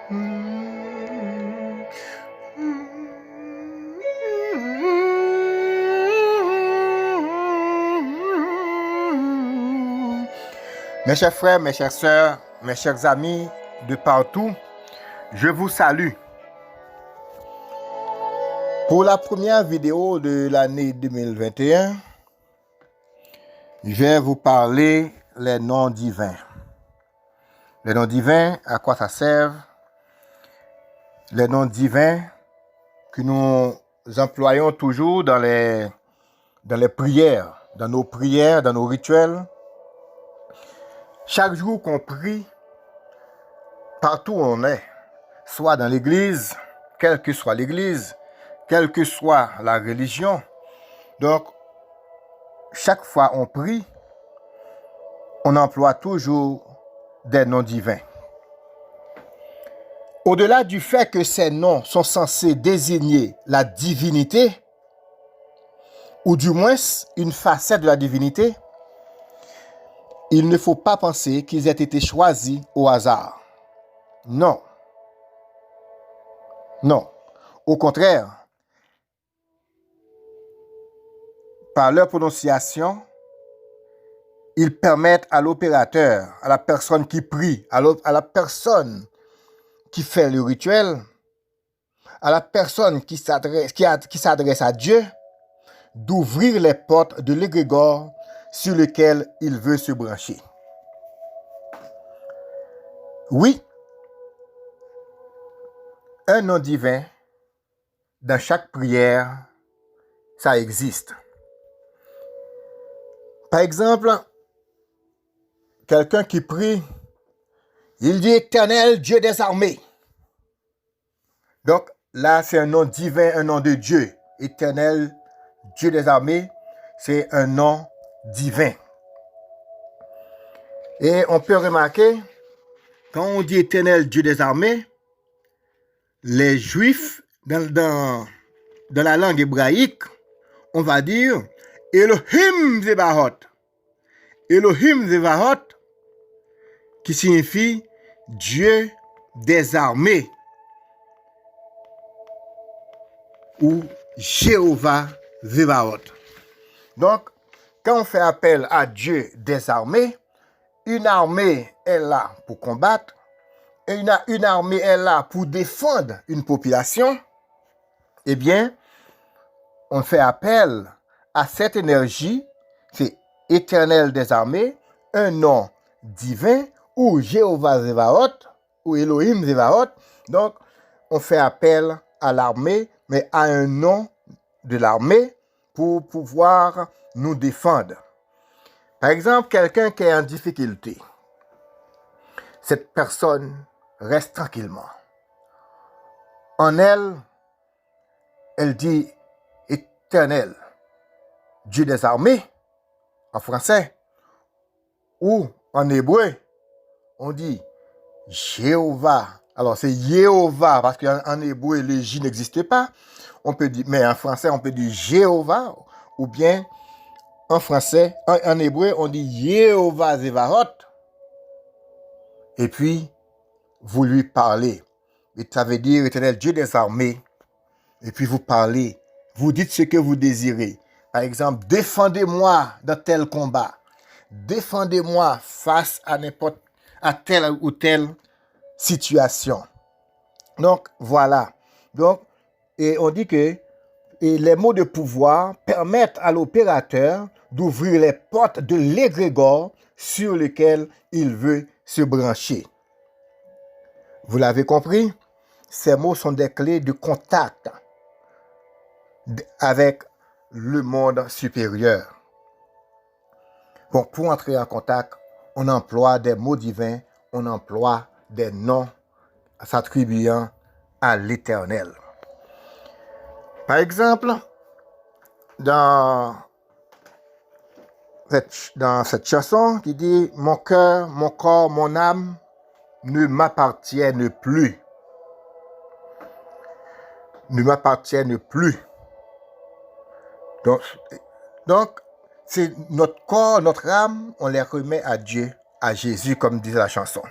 Mes chers frères, mes chères sœurs, mes chers amis de partout, je vous salue. Pour la première vidéo de l'année 2021, je vais vous parler les noms divins. Les noms divins, à quoi ça sert? Les noms divins que nous employons toujours dans les prières, dans nos prières, dans nos rituels. Chaque jour qu'on prie, partout où on est, soit dans l'église, quelle que soit l'église, quelle que soit la religion. Donc, chaque fois on prie, on emploie toujours des noms divins. Au-delà du fait que ces noms sont censés désigner la divinité, ou du moins une facette de la divinité, il ne faut pas penser qu'ils aient été choisis au hasard. Non. Non. Au contraire, par leur prononciation, ils permettent à l'opérateur, à la personne qui prie, à la personne qui fait le rituel, à la personne qui s'adresse à Dieu, d'ouvrir les portes de l'égrégore sur lequel il veut se brancher. Oui, un nom divin, dans chaque prière, ça existe. Par exemple, quelqu'un qui prie, il dit Éternel Dieu des armées. Donc là, c'est un nom divin, un nom de Dieu. Éternel Dieu des armées, c'est un nom divin. Et on peut remarquer, quand on dit Éternel Dieu des armées, les Juifs, dans la langue hébraïque, on va dire Elohim Zebaot. Elohim Zebaot, qui signifie Dieu des armées, ou Jéhovah Zebaot. Donc, quand on fait appel à Dieu des armées, une armée est là pour combattre, et une armée est là pour défendre une population. Eh bien, on fait appel à cette énergie, c'est Éternel des armées, un nom divin, ou Jéhovah Zebaot, ou Elohim Zebaot. Donc, on fait appel à l'armée, mais à un nom de l'armée pour pouvoir nous défendre. Par exemple, quelqu'un qui est en difficulté, cette personne reste tranquillement. En elle, elle dit Éternel, Dieu des armées, en français, ou en hébreu, on dit Jéhovah. Alors c'est Jéhovah, parce qu'en hébreu, le J n'existe pas. On peut dire, mais en français, on peut dire Jéhovah, ou bien en français, en hébreu, on dit Jéhovah Zebaot. Et puis, vous lui parlez. Et ça veut dire Éternel Dieu des armées. Et puis vous parlez. Vous dites ce que vous désirez. Par exemple, défendez-moi dans tel combat. Défendez-moi face à telle ou telle situation. Donc, voilà. Donc, et on dit que les mots de pouvoir permettent à l'opérateur d'ouvrir les portes de l'égrégore sur lequel il veut se brancher. Vous l'avez compris? Ces mots sont des clés de contact avec le monde supérieur. Bon, pour entrer en contact, on emploie des mots divins, on emploie des noms s'attribuant à l'Éternel. Par exemple, dans cette chanson qui dit « Mon cœur, mon corps, mon âme ne m'appartiennent plus. » Ne m'appartiennent plus. Donc, c'est notre corps, notre âme, on les remet à Dieu, à Jésus, comme disait la chanson.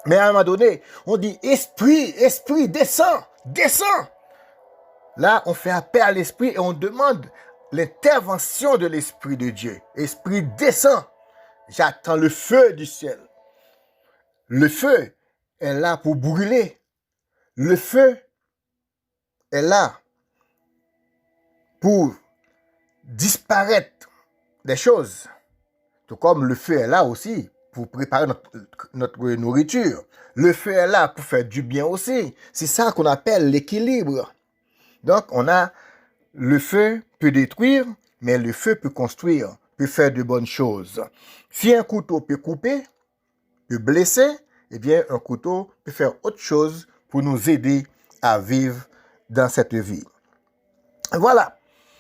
Mais à un moment donné, on dit esprit, esprit, descends, descends. Là, on fait appel à l'esprit et on demande l'intervention de l'esprit de Dieu. Esprit, descends. J'attends le feu du ciel. Le feu est là pour brûler. Le feu est là pour disparaître des choses. Tout comme le feu est là aussi pour préparer notre nourriture. Le feu est là pour faire du bien aussi. C'est ça qu'on appelle l'équilibre. Donc, on a le feu peut détruire, mais le feu peut construire, peut faire de bonnes choses. Si un couteau peut couper, peut blesser, eh bien, un couteau peut faire autre chose pour nous aider à vivre dans cette vie. Voilà.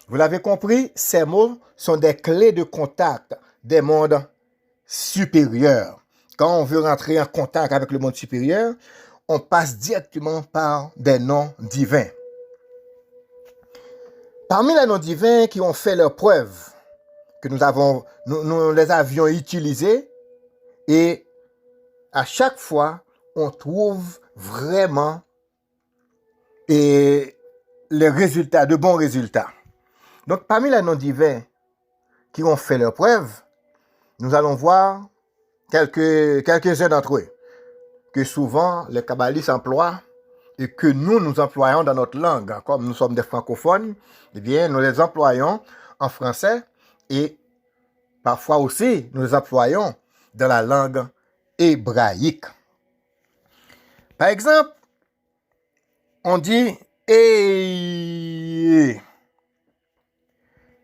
Vous l'avez compris, ces mots sont des clés de contact des mondes supérieurs. Quand on veut rentrer en contact avec le monde supérieur, on passe directement par des noms divins. Parmi les noms divins qui ont fait leur preuve, que nous les avions utilisés, et à chaque fois, on trouve vraiment les résultats, de bons résultats. Donc, parmi les noms divins qui ont fait leur preuve, nous allons voir quelques-uns d'entre eux, que souvent les kabbalistes emploient et que nous employons dans notre langue. Comme nous sommes des francophones, eh bien, nous les employons en français et parfois aussi, nous les employons dans la langue hébraïque. Par exemple, on dit « et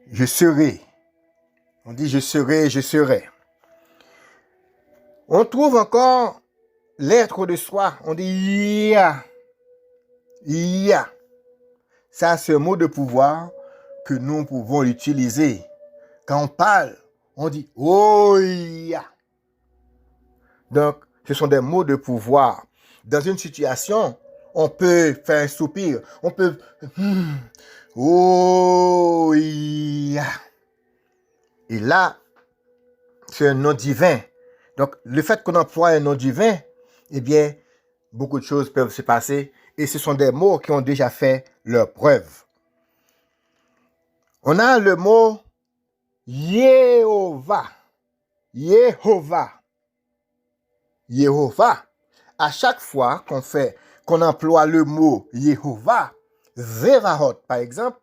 je serai ». On dit « je serai, je serai ». On trouve encore l'être de soi. On dit « ya ». Ya. Ça, c'est un mot de pouvoir que nous pouvons utiliser. Quand on parle, on dit « oh ya ». Donc, ce sont des mots de pouvoir. Dans une situation, on peut faire un soupir. On peut « oh ya ». Et là, c'est un nom divin. Donc, le fait qu'on emploie un nom divin, eh bien, beaucoup de choses peuvent se passer. Et ce sont des mots qui ont déjà fait leur preuve. On a le mot Yehovah. Yehovah. Yehovah. À chaque fois qu'on emploie le mot Yehovah, Zevahot par exemple,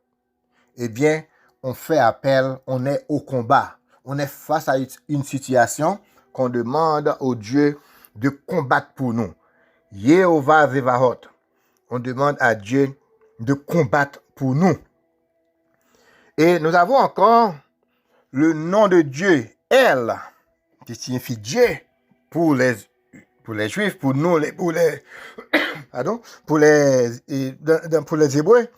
eh bien, on fait appel, on est au combat. On est face à une situation qu'on demande au Dieu de combattre pour nous. Yehovah Zevahot. On demande à Dieu de combattre pour nous. Et nous avons encore le nom de Dieu, El, qui signifie Dieu pour les Juifs, pour nous, pour les Hébreux.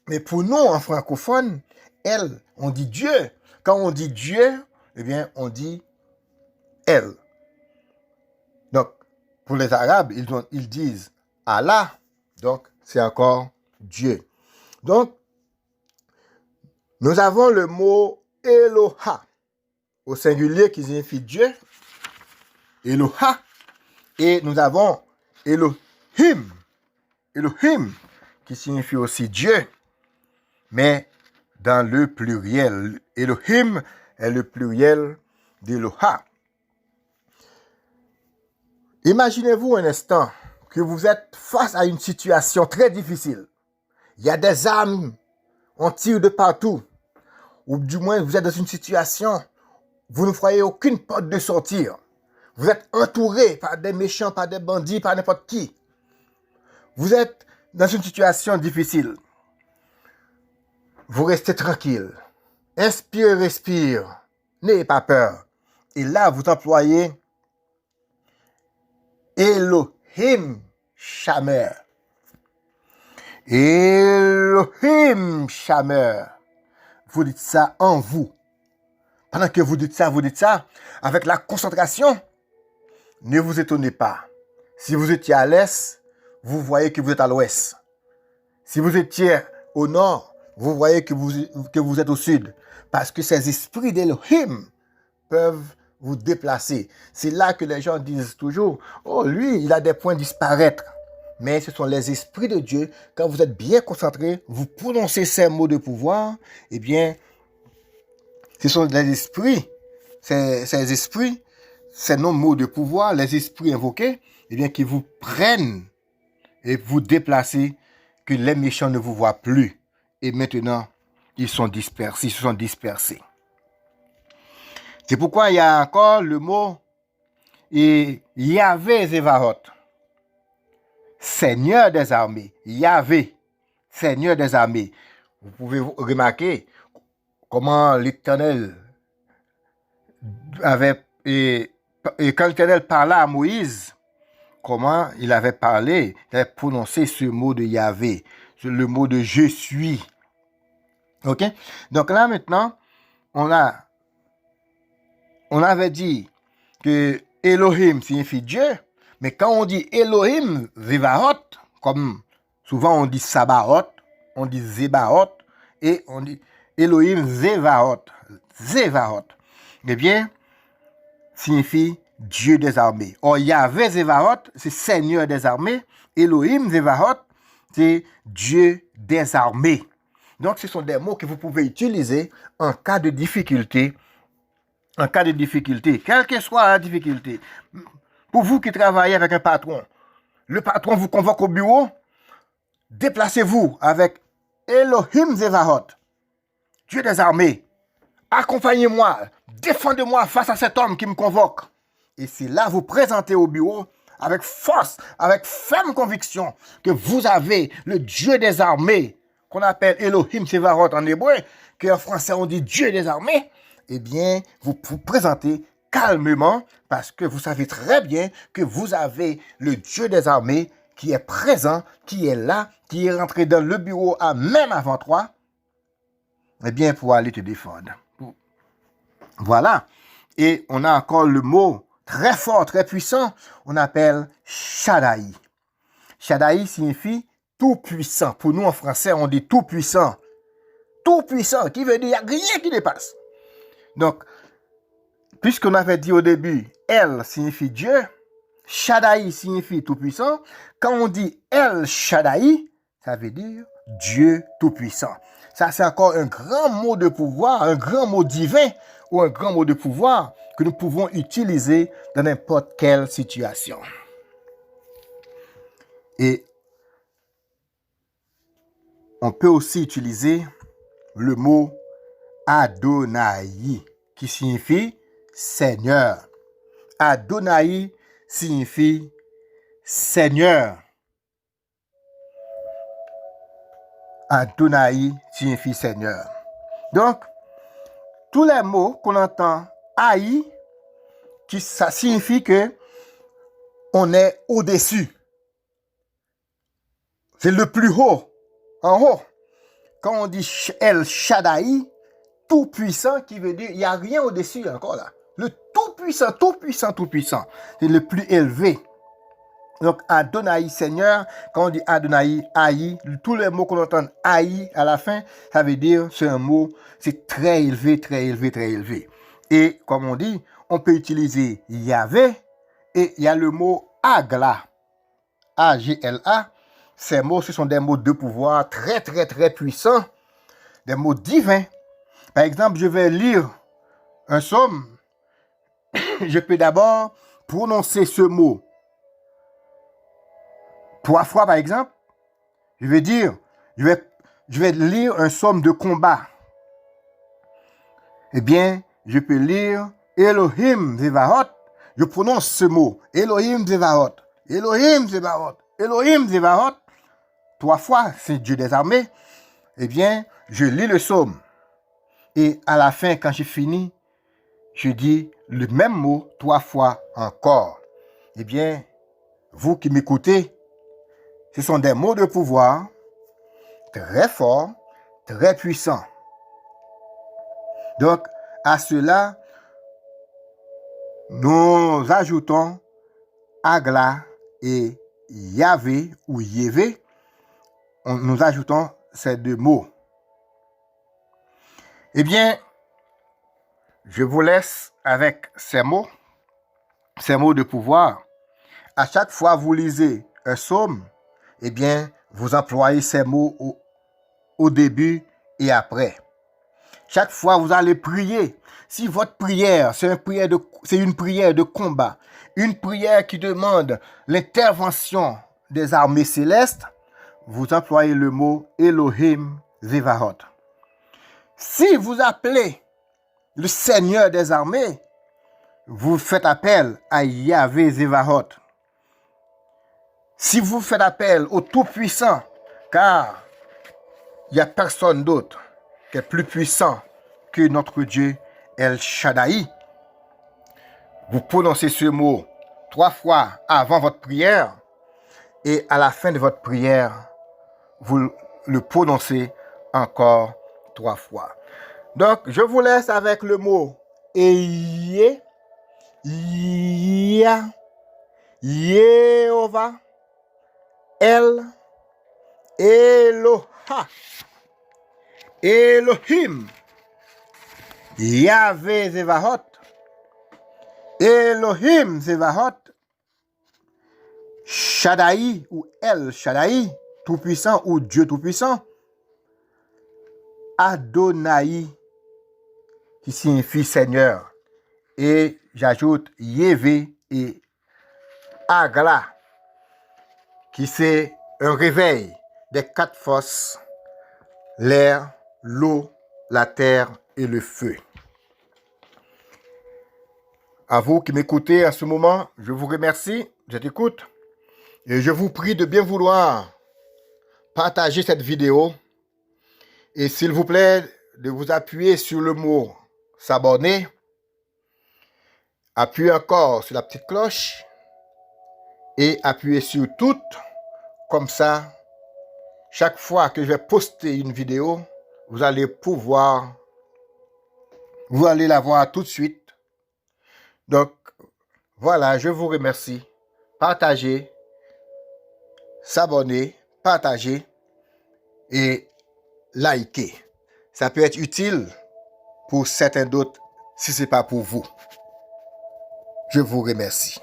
Mais pour nous, en francophone, El, on dit Dieu. Quand on dit Dieu, eh bien, on dit El. Donc, pour les Arabes, ils disent Allah. Donc, c'est encore Dieu. Donc, nous avons le mot Eloha au singulier qui signifie Dieu. Eloha. Et nous avons Elohim. Elohim qui signifie aussi Dieu. Mais dans le pluriel. Elohim est le pluriel d'Eloha. Imaginez-vous un instant que vous êtes face à une situation très difficile. Il y a des armes, on tire de partout. Ou du moins, vous êtes dans une situation, vous ne voyez aucune porte de sortir. Vous êtes entouré par des méchants, par des bandits, par n'importe qui. Vous êtes dans une situation difficile. Vous restez tranquille. Inspire, respire. N'ayez pas peur. Et là, vous employez Elohim Shamer. Elohim Shamer. Vous dites ça en vous. Pendant que vous dites ça avec la concentration. Ne vous étonnez pas. Si vous étiez à l'est, vous voyez que vous êtes à l'ouest. Si vous étiez au nord, vous voyez que vous êtes au sud. Parce que ces esprits d'Elohim peuvent vous déplacer. C'est là que les gens disent toujours, oh, lui, il a des points disparaître. Mais ce sont les esprits de Dieu. Quand vous êtes bien concentré, vous prononcez ces mots de pouvoir, eh bien, ce sont les esprits, ces esprits, ces mots de pouvoir, les esprits invoqués, eh bien, qui vous prennent et vous déplacez, que les méchants ne vous voient plus. Et maintenant, ils sont dispersés, ils se sont dispersés. C'est pourquoi il y a encore le mot Yahvé Zévaot, Seigneur des armées. Yahvé, Seigneur des armées. Vous pouvez remarquer comment l'Éternel avait, et quand l'Éternel parla à Moïse, comment il avait parlé, il avait prononcé ce mot de Yahvé, le mot de je suis. Ok? Donc là maintenant, on avait dit que Elohim signifie Dieu, mais quand on dit Elohim Zevaot, comme souvent on dit Sabaoth, on dit Zebaoth, et on dit Elohim Zevaot, eh bien, signifie Dieu des armées. Or, Yahvé Zevaot, c'est Seigneur des armées. Elohim Zevaot, c'est Dieu des armées. Donc, ce sont des mots que vous pouvez utiliser en cas de difficulté. En cas de difficulté, quelle que soit la difficulté. Pour vous qui travaillez avec un patron, le patron vous convoque au bureau, déplacez-vous avec Elohim Zevaot, Dieu des armées. Accompagnez-moi, défendez-moi face à cet homme qui me convoque. Et c'est là vous présentez au bureau avec force, avec ferme conviction que vous avez le Dieu des armées, qu'on appelle Elohim Zevaot en hébreu, qu'en français on dit Dieu des armées. Eh bien, vous vous présentez calmement parce que vous savez très bien que vous avez le Dieu des armées qui est présent, qui est là, qui est rentré dans le bureau même avant toi, eh bien, pour aller te défendre. Voilà. Et on a encore le mot très fort, très puissant, on appelle Shaddai. Shaddai signifie tout-puissant. Pour nous, en français, on dit tout-puissant. Tout-puissant, qui veut dire qu'il n'y a rien qui dépasse. Donc, puisqu'on avait dit au début, El signifie Dieu, Shaddai signifie tout-puissant, quand on dit El Shaddai, ça veut dire Dieu tout-puissant. Ça, c'est encore un grand mot de pouvoir, un grand mot divin ou un grand mot de pouvoir que nous pouvons utiliser dans n'importe quelle situation. Et on peut aussi utiliser le mot Adonai, qui signifie Seigneur. Adonai signifie Seigneur. Adonai signifie Seigneur. Donc, tous les mots qu'on entend Haï, ça signifie que on est au-dessus. C'est le plus haut, en haut. Quand on dit El Shaddai, tout puissant, qui veut dire il n'y a rien au-dessus encore là. Le tout puissant, tout puissant, tout puissant. C'est le plus élevé. Donc Adonai, Seigneur, quand on dit Adonai, Haï, tous les mots qu'on entend Haï à la fin, ça veut dire c'est un mot, c'est très élevé, très élevé, très élevé. Et comme on dit, on peut utiliser Yahvé et il y a le mot Agla, A-G-L-A. Ces mots, ce sont des mots de pouvoir très, très, très puissants, des mots divins. Par exemple, je vais lire un psaume. Je peux d'abord prononcer ce mot 3 fois, par exemple. Je vais dire, je vais lire un psaume de combat. Eh bien, je peux lire Elohim Zevaot. Je prononce ce mot, Elohim Zevaot, Elohim Zevaot, Elohim Zevaot. 3 fois, c'est Dieu des armées. Eh bien, je lis le psaume. Et à la fin, quand j'ai fini, je dis le même mot 3 fois encore. Eh bien, vous qui m'écoutez, ce sont des mots de pouvoir très forts, très puissants. Donc, à cela, nous ajoutons Agla et Yahvé ou Yévé. Nous ajoutons ces 2 mots. Eh bien, je vous laisse avec ces mots de pouvoir. À chaque fois que vous lisez un psaume, eh bien, vous employez ces mots au début et après. Chaque fois que vous allez prier, si votre prière, c'est une prière de combat, une prière qui demande l'intervention des armées célestes, vous employez le mot Elohim Zevaot. Si vous appelez le Seigneur des armées, vous faites appel à Yahvé Zevaot. Si vous faites appel au Tout-Puissant, car il n'y a personne d'autre qui est plus puissant que notre Dieu El Shaddai, vous prononcez ce mot 3 fois avant votre prière et à la fin de votre prière, vous le prononcez encore 3 fois. Donc, je vous laisse avec le mot Eye, Ya, Yehovah, El, Eloha, Elohim, Yahvé Zevaot, Elohim Zevaot, Shaddai ou El Shaddai, Tout-Puissant ou Dieu Tout-Puissant, Adonai, qui signifie Seigneur, et j'ajoute Yévé et Agla, qui c'est un réveil des 4 forces, l'air, l'eau, la terre et le feu. À vous qui m'écoutez à ce moment, je vous remercie, je t'écoute, et je vous prie de bien vouloir partager cette vidéo, et s'il vous plaît, de vous appuyer sur le mot s'abonner, appuyez encore sur la petite cloche, et appuyez sur toutes, comme ça, chaque fois que je vais poster une vidéo, vous allez la voir tout de suite. Donc, voilà, je vous remercie. Partagez, s'abonner, partagez et likez. Ça peut être utile pour certains d'autres si ce n'est pas pour vous. Je vous remercie.